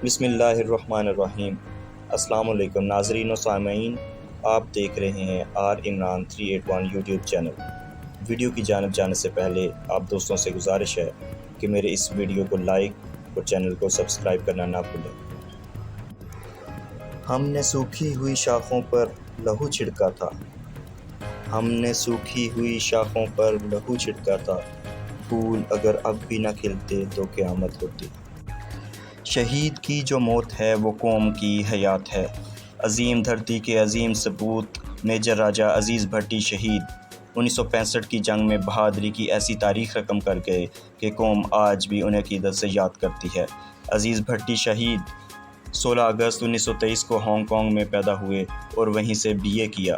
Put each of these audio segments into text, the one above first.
بسم اللہ الرحمن الرحیم۔ السلام علیکم ناظرین و سامعین، آپ دیکھ رہے ہیں R Imran 381 YouTube channel. Video کی جانب جانے سے پہلے آپ دوستوں سے گزارش ہے کہ میرے اس ویڈیو کو لائک اور چینل کو سبسکرائب کرنا نہ بھولیں۔ ہم نے سوکھی ہوئی شاخوں پر لہو چھڑکا تھا، ہم نے سوکھی ہوئی شاخوں پر لہو چھڑکا تھا، پھول اگر اب بھی نہ کھلتے تو قیامت ہوتی۔ شہید کی جو موت ہے وہ قوم کی حیات ہے، عظیم دھرتی کے عظیم سپوت میجر راجہ عزیز بھٹی شہید 1965 کی جنگ میں بہادری کی ایسی تاریخ رقم کر گئے کہ قوم آج بھی انہیں عقیدت سے یاد کرتی ہے۔ عزیز بھٹی شہید 16 اگست 1923 کو ہانگ کانگ میں پیدا ہوئے اور وہیں سے BA کیا۔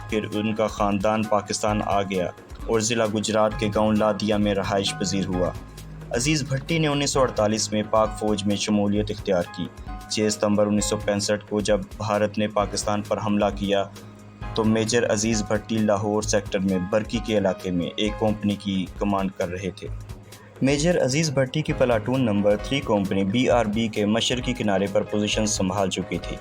پھر ان کا خاندان پاکستان آ گیا اور ضلع گجرات کے گاؤں لادیا میں رہائش پذیر ہوا۔ عزیز بھٹی نے 1948 میں پاک فوج میں شمولیت اختیار کی۔ 6 ستمبر 1965 کو جب بھارت نے پاکستان پر حملہ کیا تو میجر عزیز بھٹی لاہور سیکٹر میں برکی کے علاقے میں ایک کمپنی کی کمانڈ کر رہے تھے۔ میجر عزیز بھٹی کی پلاٹون نمبر 3 کمپنی BRB کے مشرقی کنارے پر پوزیشن سنبھال چکی تھی۔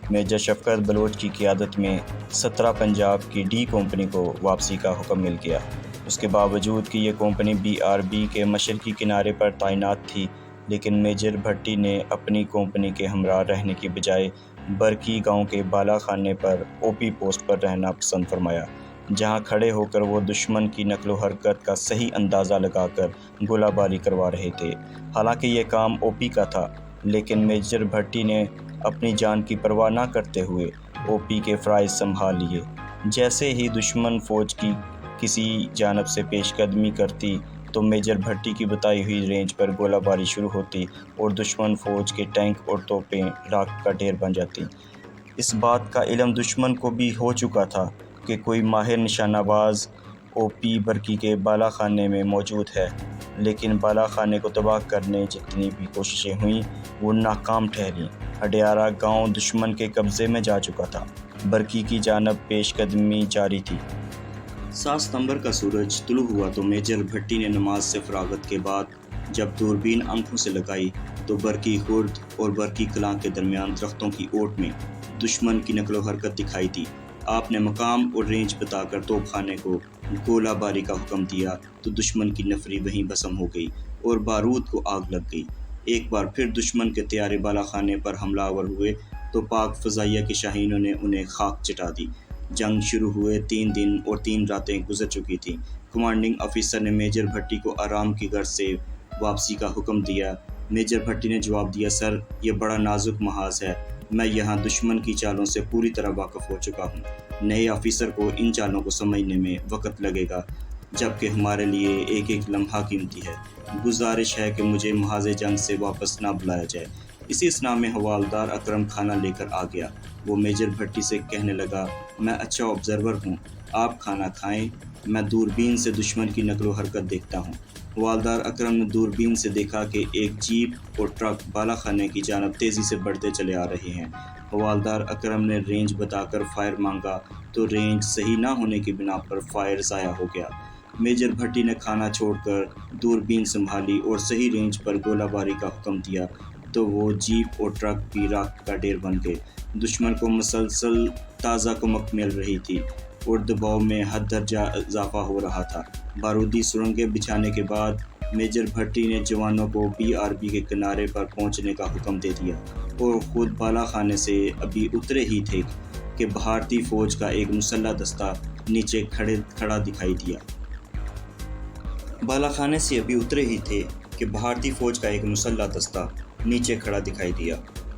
میجر شفقت بلوچ کی قیادت میں 17 پنجاب کی D کمپنی کو واپسی کا حکم مل گیا۔ اس کے باوجود کہ یہ کمپنی BRB کے مشرقی کنارے پر تعینات تھی، لیکن میجر بھٹی نے اپنی کمپنی کے ہمراہ رہنے کی بجائے برکی گاؤں کے بالا خانے پر OP پوسٹ پر رہنا پسند فرمایا، جہاں کھڑے ہو کر وہ دشمن کی نقل و حرکت کا صحیح اندازہ لگا کر گولہ باری کروا رہے تھے۔ حالانکہ یہ کام OP کا تھا، لیکن میجر بھٹی نے اپنی جان کی پرواہ نہ کرتے ہوئے OP کے فرائض سنبھال لیے۔ جیسے ہی دشمن فوج کی کسی جانب سے پیش قدمی کرتی تو میجر بھٹی کی بتائی ہوئی رینج پر گولہ باری شروع ہوتی اور دشمن فوج کے ٹینک اور توپیں راکھ کا ڈھیر بن جاتی۔ اس بات کا علم دشمن کو بھی ہو چکا تھا کہ کوئی ماہر نشانہ باز OP برکی کے بالا خانے میں موجود ہے، لیکن بالا خانے کو تباہ کرنے جتنی بھی کوششیں ہوئیں وہ ناکام ٹھہریں۔ ہڈیارہ گاؤں دشمن کے قبضے میں جا چکا تھا، برکی کی جانب پیش قدمی جاری تھی۔ 7 ستمبر کا سورج طلوع ہوا تو میجر بھٹی نے نماز سے فراغت کے بعد جب دوربین آنکھوں سے لگائی تو برکی خرد اور برکی کلاں کے درمیان درختوں کی اوٹ میں دشمن کی نقل و حرکت دکھائی دی۔ آپ نے مقام اور رینج بتا کر توپ خانے کو گولہ باری کا حکم دیا تو دشمن کی نفری وہیں بھسم ہو گئی اور بارود کو آگ لگ گئی۔ ایک بار پھر دشمن کے طیارے بالا خانے پر حملہ آور ہوئے تو پاک فضائیہ کے شاہینوں نے انہیں خاک چٹا دی۔ جنگ شروع ہوئے 3 دن اور 3 راتیں گزر چکی تھیں۔ کمانڈنگ آفیسر نے میجر بھٹی کو آرام کی غرض سے واپسی کا حکم دیا۔ میجر بھٹی نے جواب دیا، سر یہ بڑا نازک محاذ ہے، میں یہاں دشمن کی چالوں سے پوری طرح واقف ہو چکا ہوں۔ نئے آفیسر کو ان چالوں کو سمجھنے میں وقت لگے گا، جبکہ ہمارے لیے ایک ایک لمحہ قیمتی ہے۔ گزارش ہے کہ مجھے محاذ جنگ سے واپس نہ بلایا جائے۔ اسی اثناء میں حوالدار اکرم کھانا لے کر آ گیا۔ وہ میجر بھٹی سے کہنے لگا، میں اچھا آبزرور ہوں، آپ کھانا کھائیں، میں دوربین سے دشمن کی نقل و حرکت دیکھتا ہوں۔ حوالدار اکرم نے دوربین سے دیکھا کہ ایک جیپ اور ٹرک بالا خانے کی جانب تیزی سے بڑھتے چلے آ رہے ہیں۔ حوالدار اکرم نے رینج بتا کر فائر مانگا تو رینج صحیح نہ ہونے کی بنا پر فائر ضائع ہو گیا۔ میجر بھٹی نے کھانا چھوڑ کر دوربین سنبھالی اور صحیح رینج پر گولہ باری کا حکم دیا تو وہ جیپ اور ٹرک بھی راکھ کا ڈھیر بن گئے۔ دشمن کو مسلسل تازہ کمک مل رہی تھی اور دباؤ میں حد درجہ اضافہ ہو رہا تھا۔ بارودی سرنگیں بچھانے کے بعد میجر بھٹی نے جوانوں کو BRB کے کنارے پر پہنچنے کا حکم دے دیا اور خود بالا خانے سے ابھی اترے ہی تھے کہ بھارتی فوج کا ایک مسلح دستہ نیچے کھڑا دکھائی دیا۔ بالا خانے سے ابھی اترے ہی تھے کہ بھارتی فوج کا ایک مسلح دستہ نیچے کھڑا دکھائی دیا۔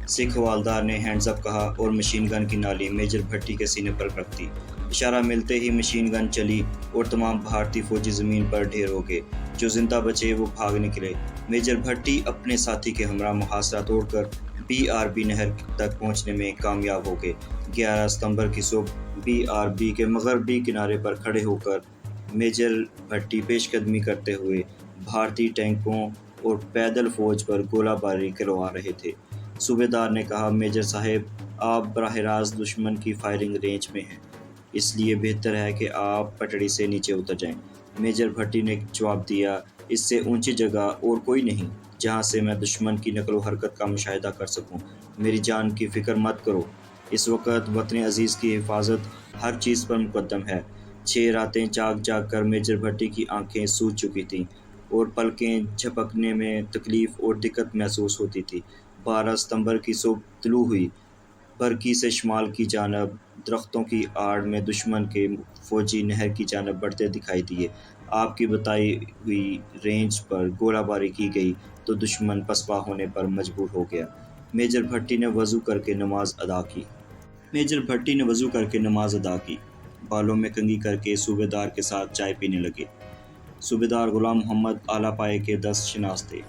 سکھ حوالدار نے ہینڈز اپ کہا اور مشین گن کی نالی میجر بھٹی کے سینے پر رکھ دی۔ اشارہ ملتے ہی مشین گن چلی اور تمام بھارتی فوجی زمین پر ڈھیر ہو گئے۔ جو زندہ بچے وہ بھاگ نکلے۔ میجر بھٹی اپنے ساتھی کے ہمراہ محاصرہ توڑ کر BRB نہر تک پہنچنے میں کامیاب ہو گئے۔ 11 ستمبر کی صبح BRB کے مغربی کنارے پر کھڑے ہو کر میجر بھٹی پیش قدمی کرتے ہوئے بھارتی ٹینکوں اور پیدل فوج پر گولہ باری کروا رہے تھے۔ صوبیدار نے کہا، میجر صاحب آپ براہ راست دشمن کی فائرنگ رینج میں ہیں، اس لیے بہتر ہے کہ آپ پٹڑی سے نیچے اتر جائیں۔ میجر بھٹی نے جواب دیا، اس سے اونچی جگہ اور کوئی نہیں، جہاں سے میں دشمن کی نقل و حرکت کا مشاہدہ کر سکوں۔ میری جان کی فکر مت کرو، اس وقت وطن عزیز کی حفاظت ہر چیز پر مقدم ہے۔ 6 راتیں جاگ جاگ کر میجر بھٹی کی آنکھیں سوج چکی تھیں اور پلکیں جھپکنے میں تکلیف اور دقت محسوس ہوتی تھی۔ 12 ستمبر کی صبح طلوع ہوئی۔ برکی سے شمال کی جانب درختوں کی آڑ میں دشمن کے فوجی نہر کی جانب بڑھتے دکھائی دیے۔ آپ کی بتائی ہوئی رینج پر گولہ باری کی گئی تو دشمن پسپا ہونے پر مجبور ہو گیا۔ میجر بھٹی نے وضو کر کے نماز ادا کی۔ بالوں میں کنگھی کر کے صوبیدار کے ساتھ چائے پینے لگے۔ صوبیدار غلام محمد اعلیٰ پائے کے 10 شناس تھے۔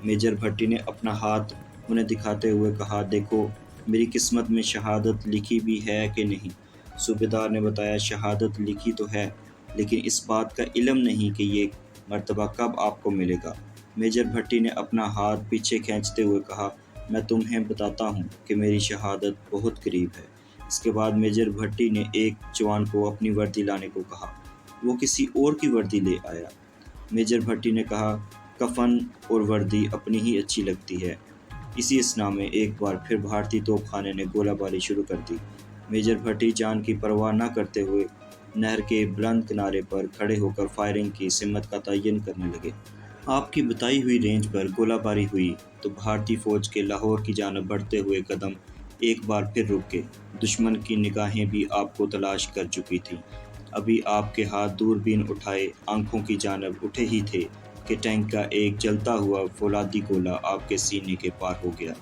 میجر بھٹی نے اپنا ہاتھ انہیں دکھاتے ہوئے کہا، دیکھو میری قسمت میں شہادت لکھی بھی ہے کہ نہیں؟ صوبیدار نے بتایا، شہادت لکھی تو ہے، لیکن اس بات کا علم نہیں کہ یہ مرتبہ کب آپ کو ملے گا۔ میجر بھٹی نے اپنا ہاتھ پیچھے کھینچتے ہوئے کہا، میں تمہیں بتاتا ہوں کہ میری شہادت بہت قریب ہے۔ اس کے بعد میجر بھٹی نے ایک جوان کو اپنی وردی لانے کو کہا۔ وہ کسی اور کی وردی لے آیا۔ میجر بھٹی نے کہا، کفن اور وردی اپنی ہی اچھی لگتی ہے۔ اسی اثنا میں ایک بار پھر بھارتی توپ خانے نے گولہ باری شروع کر دی۔ میجر بھٹی جان کی پرواہ نہ کرتے ہوئے نہر کے بلند کنارے پر کھڑے ہو کر فائرنگ کی سمت کا تعین کرنے لگے۔ آپ کی بتائی ہوئی رینج پر گولہ باری ہوئی تو بھارتی فوج کے لاہور کی جانب بڑھتے ہوئے قدم ایک بار پھر رک گئے۔ دشمن کی نگاہیں بھی آپ کو تلاش کر چکی تھیں۔ ابھی آپ کے ہاتھ دوربین اٹھائے آنکھوں کی جانب اٹھے ہی تھے کہ ٹینک کا ایک جلتا ہوا فولادی گولہ آپ کے سینے کے پار ہو گیا۔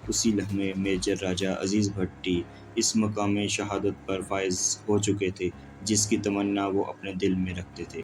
اسی لمحے میجر راجہ عزیز بھٹی اس مقام شہادت پر فائز ہو چکے تھے جس کی تمنا وہ اپنے دل میں رکھتے تھے۔